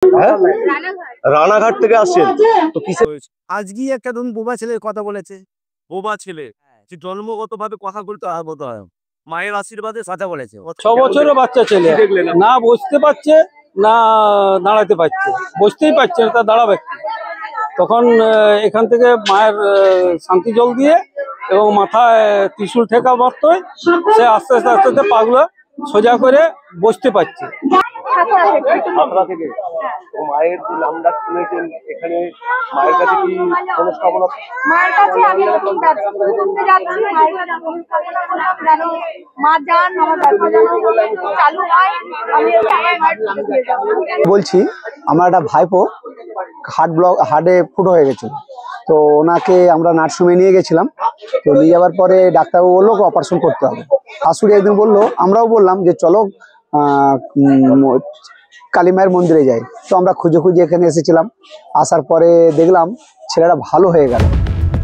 হ্যাঁ, রানাঘাট থেকে আসছেন তো কিসে? আজকেই একটা ধরুন বোবা ছেলের কথা বলেছে। বোবা ছেলে যে জন্মগত ভাবে কথা বলতে আহত হয়, মায়ের আশীর্বাদে কথা বলেছে। 6 বছরের বাচ্চা ছেলে, না বসতে পারছে না দাঁড়াতে পারছে, বসতেই পারছে না, তা দাঁড়াবে কি? তখন এখান থেকে মায়ের শান্তি জল দিয়ে এবং মাথায় ত্রিশূল ঠেকা মারতে সে আস্তে আস্তে আস্তে আস্তে পাগুলো সোজা করে বসতে পারছে। মায়ের যে নামটা শুনেছেন এখানে, মায়ের কাছে কি মনস্কামনা? মায়ের কাছে আমি ঘুরতে যাচ্ছি, মায়ের কাছে মনস্কামনা করলাম যেন মা যান, আমার ব্যবসা যেন চালু হয়। আমি বলছি আমার একটা ভাইপো হার্টে ফুটো হয়ে গেছিল, তো ওনাকে আমরা নার্সিংহোমে নিয়ে গেছিলাম। তো নিয়ে যাওয়ার পরে ডাক্তারবাবু বললো অপারেশন করতে হবে। শাশুড়ি একদিন বললো, আমরাও বললাম যে চলো কালী মায়ের মন্দিরে যাই। তো আমরা খুঁজে খুঁজে এখানে এসেছিলাম, আসার পরে দেখলাম ছেলেটা ভালো হয়ে গেল।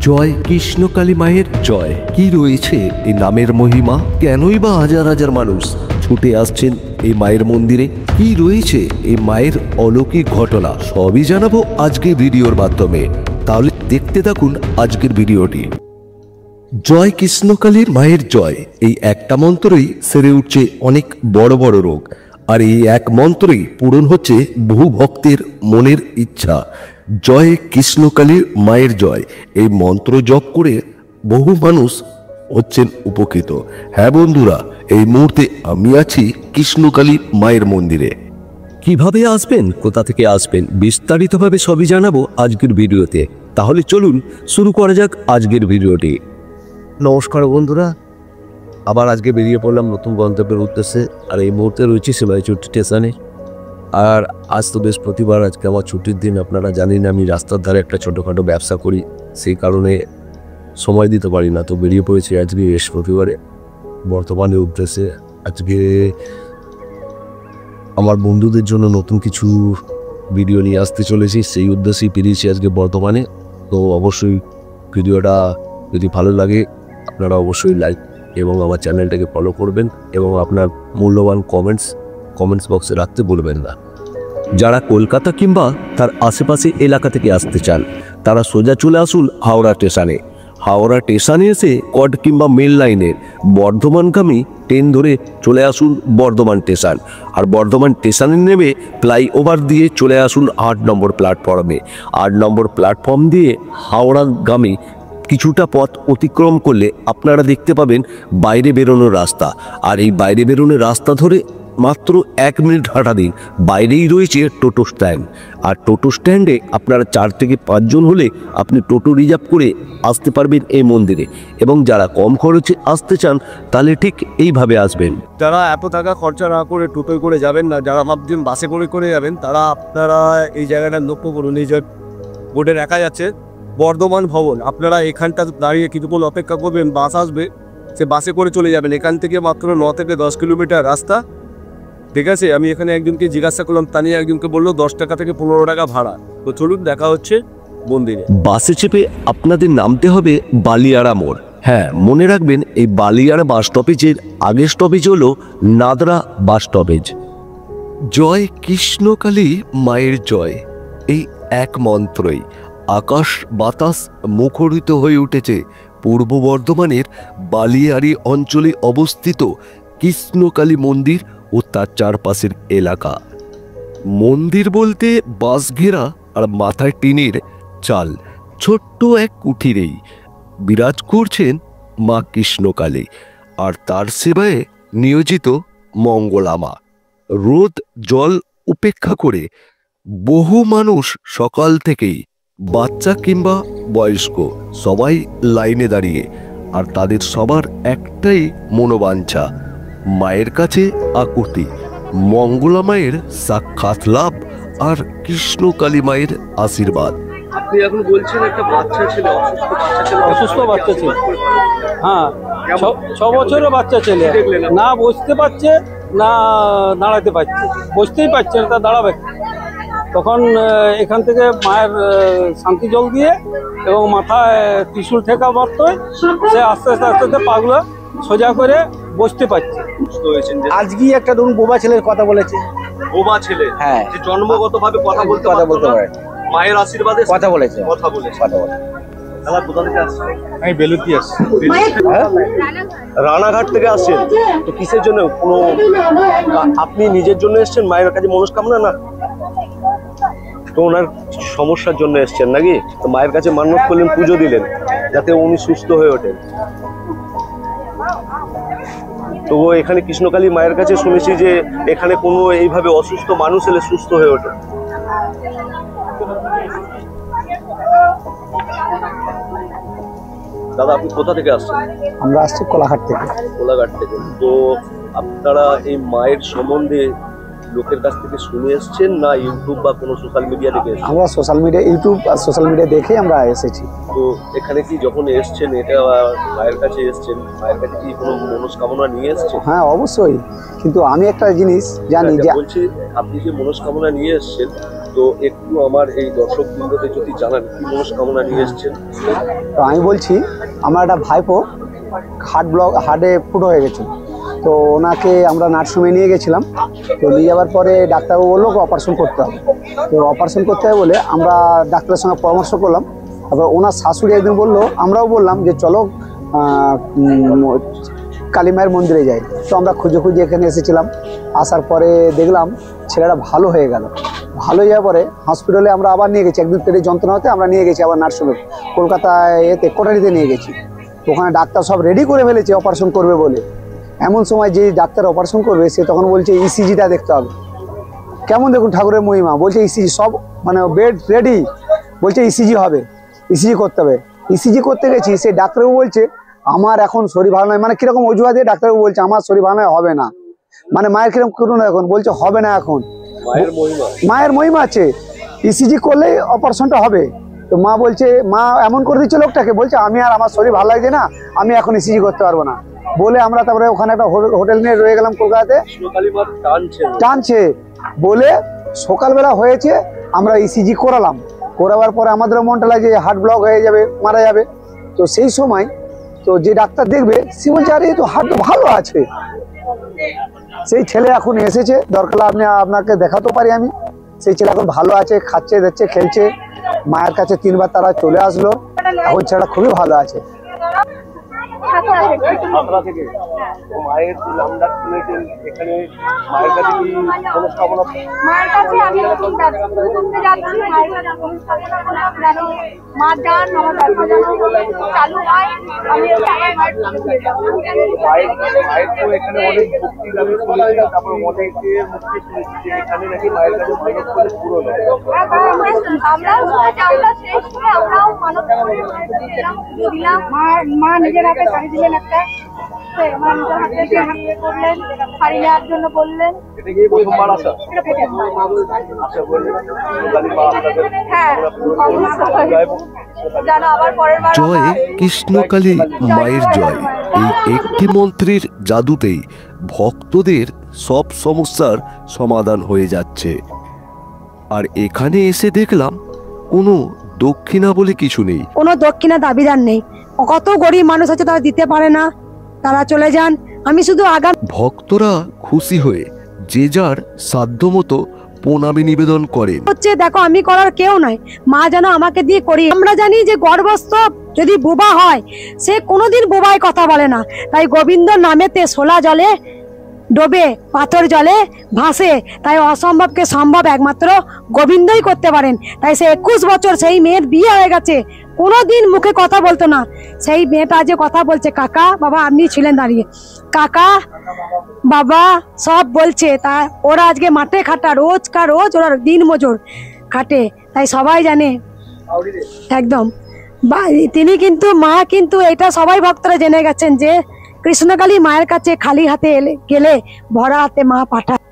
জয় কৃষ্ণ কালী মায়ের জয়। কি রয়েছে এই নামের মহিমা? কেনই বা হাজার হাজার মানুষ ছুটে আসছেন এই মায়ের মন্দিরে? কি রয়েছে এই মায়ের অলৌকিক ঘটনা? সবই জানাবো আজকের ভিডিওর মাধ্যমে, তাহলে দেখতে থাকুন আজকের ভিডিওটি। জয় কৃষ্ণকালীর মায়ের জয়, এই একটা মন্ত্রই সেরে উঠছে অনেক বড় বড় রোগ, আর এই এক মন্ত্রই পূরণ হচ্ছে বহু ভক্তের মনের ইচ্ছা। জয় কৃষ্ণকালীর মায়ের জয়, এই মন্ত্র জপ করে বহু মানুষ হচ্ছেন উপকৃত। হ্যাঁ বন্ধুরা, এই মুহূর্তে আমি আছি কৃষ্ণকালী মায়ের মন্দিরে। কিভাবে আসবেন, কোথা থেকে আসবেন, বিস্তারিতভাবে সবই জানাবো আজকের ভিডিওতে। তাহলে চলুন শুরু করা যাক আজকের ভিডিওটি। নমস্কার বন্ধুরা, আবার আজকে বেরিয়ে পড়লাম নতুন গন্তব্যের উদ্দেশ্যে। আর এই মুহূর্তে রয়েছি শিবাইচটি স্টেশনে। আর আজ তো বৃহস্পতিবার, আজকে আমার ছুটির দিন। আপনারা জানেন আমি রাস্তার ধারে একটা ছোটোখাটো ব্যবসা করি, সেই কারণে সময় দিতে পারি না। তো বেরিয়ে পড়েছি আজকে বৃহস্পতিবারে বর্ধমানের উদ্দেশ্যে। আজকে আমার বন্ধুদের জন্য নতুন কিছু ভিডিও নিয়ে আসতে চলেছি, সেই উদ্দেশ্যেই বেরিয়েছি আজকে বর্ধমানে। তো অবশ্যই ভিডিওটা যদি ভালো লাগে আপনারা অবশ্যই লাইক এবং আমার চ্যানেলটাকে ফলো করবেন, এবং আপনার মূল্যবান কমেন্টস বক্সে রাখতে ভুলবেন না। যারা কলকাতা কিংবা তার আশেপাশে এলাকা থেকে আসতে চান তারা সোজা চলে আসুন হাওড়া স্টেশনে। হাওড়া স্টেশনে এসে কড কিংবা মেল লাইনের বর্ধমানগামী ট্রেন ধরে চলে আসুন বর্ধমান স্টেশন। আর বর্ধমান স্টেশনে নেমে ফ্লাইওভার দিয়ে চলে আসুন 8 নম্বর প্ল্যাটফর্মে। 8 নম্বর প্ল্যাটফর্ম দিয়ে হাওড়াগামী কিছুটা পথ অতিক্রম করলে আপনারা দেখতে পাবেন বাইরে বেরোনোর রাস্তা। আর এই বাইরে বেরোনোর রাস্তা ধরে মাত্র 1 মিনিট হাঁটা দিন, বাইরেই রয়েছে টোটো স্ট্যান্ড। আর টোটো স্ট্যান্ডে আপনারা 4 থেকে 5 জন হলে আপনি টোটো রিজার্ভ করে আসতে পারবেন এই মন্দিরে। এবং যারা কম খরচে আসতে চান তাহলে ঠিক এইভাবে আসবেন। যারা এত টাকা খরচা না করে টোটোয় করে যাবেন না, যারা ভাবছেন বাসে করে যাবেন, তারা আপনারা এই জায়গাটা লক্ষ্য করুন। এই যে বোর্ডে দেখা যাচ্ছে বর্ধমান ভবন, আপনারা এখানটা দাঁড়িয়ে কিছুক্ষণ অপেক্ষা করবেন, বাস আসবে, সে বাসে করে চলে যাবেন। এখান থেকে মাত্র 9 থেকে 10 কিলোমিটার রাস্তা, ঠিক আছে। আমি এখানে একজনকে জিজ্ঞাসা করলাম, তা নিয়ে একজনকে বললো 10 টাকা থেকে 15 টাকা ভাড়া। তো চলুন দেখা হচ্ছে মন্দিরে। বাসে চেপে আপনাদের নামতে হবে বালিয়াড়া মোড়। হ্যাঁ, মনে রাখবেন এই বালিয়াড়া বাস স্টপেজের আগের স্টপেজ হলো নাদরা বাস স্টপেজ। জয় কৃষ্ণকালী মায়ের জয়, এই এক মন্ত্রই আকাশ বাতাস মুখরিত হয়ে উঠেছে পূর্ব বর্ধমানের বালিয়াড়ি অঞ্চলে অবস্থিত কৃষ্ণকালী মন্দির ও তার চারপাশের এলাকা। মন্দির বলতে বাঁশ ঘেরা আর মাথায় টিনের চাল, ছোট্ট এক কুঠিরেই বিরাজ করছেন মা কৃষ্ণকালী আর তার সেবায় নিয়োজিত মঙ্গলামা। রোদ জল উপেক্ষা করে বহু মানুষ সকাল থেকেই, বাচ্চা কিংবা বয়স্ক সবাই লাইনে দাঁড়িয়ে, আর তাদের সবার একটাই মনোবাঞ্ছা, মায়ের কাছে আকুতি, মঙ্গলা মায়ের সাক্ষাৎ লাভ আর কৃষ্ণকালী মায়ের আশীর্বাদ। আপনি এখন বলছেন একটা বাচ্চা ছেলে, অসুস্থ বাচ্চা ছেলে, হ্যাঁ 6 বছরের বাচ্চা ছেলে, না বসতে পারছে না দাঁড়াতে পারছে, বসতেই পারছে না, তা দাঁড়াবে কি? তখন এখান থেকে মায়ের শান্তি জল দিয়ে এবং মাথায় ত্রিশূল ঠেকা মারতে সে আস্তে আস্তে আস্তে আস্তে পাগুলো সোজা করে বসতে পারছে। আজকেই একটা ধরুন বোবা ছেলের কথা বলেছে। বোমা ছেলে, হ্যাঁ। যে জন্মগতভাবে কথা বলতে কথা পারতো বলতে না, পারে। মায়ের আশীর্বাদে কথা বলেছে। কথা বলেছে। দাদা কোথা থেকে আসছেন? আমি বেলুতি আসছি। হ্যাঁ? রানাঘাট থেকে আসছেন, তো কিসের জন্য? কোনো আপনি নিজের জন্য এসছেন, মায়ের কাছে মনস্কামনা না? তো ওনার সমস্যার জন্য এসছেন নাকি? তো মায়ের কাছে মান্যত করলেন, পুজো দিলেন যাতে উনি সুস্থ হয়ে ওঠেন। তো এখানে কৃষ্ণকালী মায়ের কাছে শুনেছি যে এখানে কোনো এইভাবে অসুস্থ মানুষ এলে সুস্থ হয়ে ওঠে। দাদা আপনি কোথা থেকে আসছেন? আমরা আসছি কোলাঘাট থেকে। কোলাঘাট থেকে। তো আপনারা এই মায়ের সম্বন্ধে লোকের কাছ থেকে শুনে এসছেন না ইউটিউব বা কোনো সোশ্যাল মিডিয়া থেকে এসছেন? আমরা সোশ্যাল মিডিয়া, ইউটিউব আর সোশ্যাল মিডিয়া দেখে আমরা এসেছি। তো এখানে কি যখন এসছেন, এটা মায়ের কাছে এসছেন, মায়ের কাছে কি কোনো মনস্কামনা নিয়ে এসছেন? হ্যাঁ অবশ্যই, কিন্তু আমি একটা জিনিস জানি যে বলছি, আপনি যে মনস্কামনা নিয়ে এসছেন, তো একটু আমার এই দর্শক বৃন্দকে যদি জানান কি মনস্কামনা নিয়ে এসছেন। তো আমি বলছি, আমার একটা ভাইপো হার্টে ফুটো হয়ে গেছিল, তো ওনাকে আমরা নার্সিংহোমে নিয়ে গেছিলাম। তো নিয়ে যাওয়ার পরে ডাক্তারবাবু বললো অপারেশন করতে হবে। তো অপারেশন করতে হবে বলে আমরা ডাক্তারের সঙ্গে পরামর্শ করলাম। তারপর ওনার শাশুড়ি একদিন বললো, আমরাও বললাম যে চলো কালী মায়ের মন্দিরে যাই। তো আমরা খুঁজে খুঁজে এখানে এসেছিলাম। আসার পরে দেখলাম ছেলেটা ভালো হয়ে গেল। ভালো হয়ে যাওয়ার পরে হসপিটালে আমরা আবার নিয়ে গেছি, একদিন পেটে যন্ত্রণা হতে আমরা নিয়ে গেছি আবার নার্সিংহোমে, কলকাতায় কোটারিতে নিয়ে গেছি। ওখানে ডাক্তার সব রেডি করে ফেলেছে অপারেশন করবে বলে। এমন সময় যে ডাক্তার অপারেশন করবে সে তখন বলছে ইসিজিটা দেখতে হবে। কেমন দেখুন ঠাকুরের মহিমা, বলছে ইসিজি সব মানে বেড রেডি, বলছে ইসিজি হবে, ইসিজি করতে হবে। ইসিজি করতে গেছি, সেই ডাক্তারবাবু বলছে আমার এখন শরীর ভালো নয়, মানে কিরকম অজুহাত দিয়ে ডাক্তারবাবু বলছে আমার শরীর ভালো নয়, হবে না। মানে মায়ের কিরকম করুন এখন, বলছে হবে না এখন, মায়ের মহিমা আছে, ইসিজি করলেই অপারেশনটা হবে। তো মা বলছে, মা এমন করে দিচ্ছে লোকটাকে, বলছে আমি আর আমার শরীর ভালো লাগছে না, আমি এখন ইসিজি করতে পারবো না বলে আমরা তারপরে ওখানে একটা হোটেল নিয়ে রয়ে গেলাম কলকাতাতে। টানছে বলে সকালবেলা হয়েছে, আমরা ইসিজি করালাম। করাবার পরে আমাদের মনটা লাগে যে হার্ট ব্লক হয়ে যাবে, মারা যাবে। তো সেই সময় তো যে ডাক্তার দেখবে সে বলছে আরে তো হার্ট তো ভালো আছে। সেই ছেলে এখন এসেছে, দরকার আপনাকে দেখাতে পারি আমি। সেই ছেলে এখন ভালো আছে, খাচ্ছে দিচ্ছে খেলছে, মায়ের কাছে 3 বার তারা চলে আসলো। এখন ছেলেটা খুবই ভালো আছে। মায়ের নামটা শুনেছেন, এখানে মায়ের কাছে কি মনস্কামনা? মায়ের কাছে আমি ঘুরতে যাচ্ছি, মায়ের কাছে মনস্কামনা করলাম যেন মা যান, আমার ব্যবসা যেন চালু হয়, আমি আমার মায়ের মায়ের তো এখানে অনেক ভক্তি আমি শুনেছি, তারপর অনেকের মুক্তি শুনেছি যে এখানে নাকি মায়ের কাছে মানত করে পুরো নয়। আমরা শেষ করে আমরাও মানত করে মায়ের কাছে এলাম, পুজো দিলাম। মা নিজের হাতে শাড়ি দিলেন একটা, মা নিজের হাতে দিয়ে করলেন, শাড়ি নেওয়ার জন্য বললেন। এটা কি প্রথমবার আসা? আচ্ছা বললেন হ্যাঁ, যেন আবার পরের বার জয় কৃষ্ণকালী মায়ের জয়। এই একটি মন্ত্রের জাদুতেই ভক্তদের সব সমস্যার সমাধান হয়ে যাচ্ছে। আর এখানে এসে দেখলাম কোনো দক্ষিণা বলে কিছু নেই। কোনো দক্ষিণা দাবিদার নেই। কত গরিব মানুষ আছে তারা দিতে পারে না, তারা চলে যান। আমি শুধু ভক্তরা খুশি হয়ে যে যার সাধ্যমতো প্রণামী নিবেদন করেন। হচ্ছে দেখো আমি করার কেউ নাই, মা যেন আমাকে দিয়ে করি। আমরা জানি যে গর্ভস্থ যদি বোবা হয় সে কোনোদিন বোবায় কথা বলে না, তাই গোবিন্দ নামেতে সোলা জলে ডোবে, পাথর জলে ভাসে। তাই অসম্ভবকে সম্ভব একমাত্র গোবিন্দই করতে পারেন। তাই সে 21 বছর সেই মেয়ের বিয়ে হয়ে গেছে, কোনোদিন মুখে কথা বলতো না। সেই মেয়েটা যে কথা বলছে, কাকা বাবা আপনি ছিলেন দাঁড়িয়ে, কাকা বাবা সব বলছে। তা ওরা আজকে মাঠে খাটা, রোজকার রোজ ওরা দিন মজুর খাটে, তাই সবাই জানে একদম। তিনি কিন্তু মা, কিন্তু এটা সবাই ভক্তরা জেনে গেছেন যে কৃষ্ণকালী মায়ের কাছে খালি হাতে গেলে ভরা হাতে মা পাঠায়।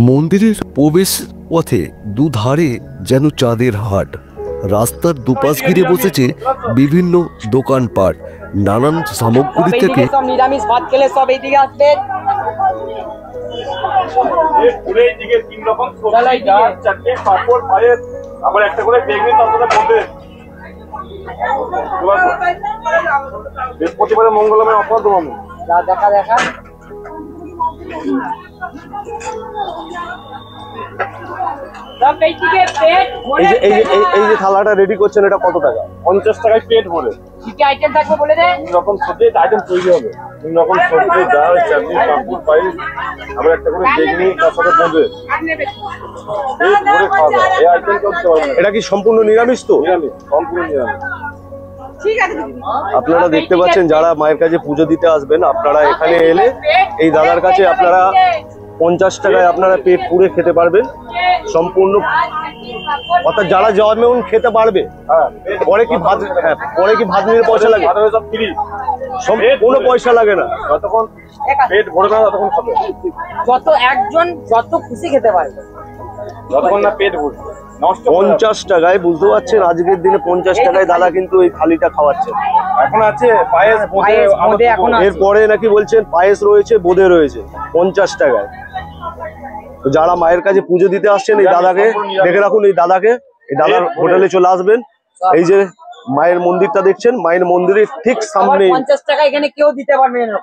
মন্দিরের প্রবেশ পথে দুধারে যেন চাঁদের হাট। রাস্তার দুপাশ ঘিরে বসেছে বিভিন্ন দোকানপাট, নানান সামগ্রী থেকে নিরামিষ ভাত খেলে সব এইদিকে আসবেন। পুরেই দিকে 3 রকম সবজি, ডাল, চাটনি, পাঁপড়, পায়েস, আবার একটা করে বেগুনি তার সাথে বলবে। বৃহস্পতিবারে মঙ্গলবার অফার দেবো আমি। দেখা দেখা এই যে থালাটা রেডি করছেন এটা কত টাকা? 50 টাকায় পেট ভরে। কি কি আইটেম থাকবে বলে দে। 3 রকম সবজি আইটেম তৈরি হবে। 3 রকম সবজি, ডাল, চাটনি, পাঁপড়, পায়েস, আবার একটা করে বেগুনি তার সাথে বলবে। পেট ভরে খাওয়া যায়। এই আইটেম করতে হবে। এটা কি সম্পূর্ণ নিরামিষ তো? নিরামিষ, সম্পূর্ণ নিরামিষ। আপনারা দেখতে পাচ্ছেন যারা মায়ের কাছে পুজো দিতে আসবেন, আপনারা এখানে এলে এই দাদার কাছে আপনারা 50 টাকায় আপনারা পেট পুরে খেতে পারবেন সম্পূর্ণ। অর্থাৎ যারা যেমন খেতে পারবে। পরে কি ভাত, পরে কি ভাত নিয়ে পয়সা লাগে? সব ফ্রি, কোনো পয়সা লাগে না। যতক্ষণ পেট ভরে না ততক্ষণ খাবে। যত একজন যত খুশি খেতে পারবে, যতক্ষণ না পেট ভরবে। 50 টাকায়, বুঝতে পারছেন আজকের দিনে 50 টাকায় দাদা কিন্তু এই থালিটা খাওয়াচ্ছে। এখন আছে পায়েস, বোঁদে এখন আছে। এরপরে নাকি বলছেন পায়েস রয়েছে, বোঁদে রয়েছে 50 টাকায়। তো যারা মায়ের কাছে পুজো দিতে আসছেন এই দাদাকে দেখে রাখুন, এই দাদাকে, এই দাদার হোটেলে চলে আসবেন। এই যে মায়ের মন্দিরটা দেখছেন, মায়ের মন্দিরের ঠিক সামনে 50 টাকা এখানে কেউ দিতে পারবে না।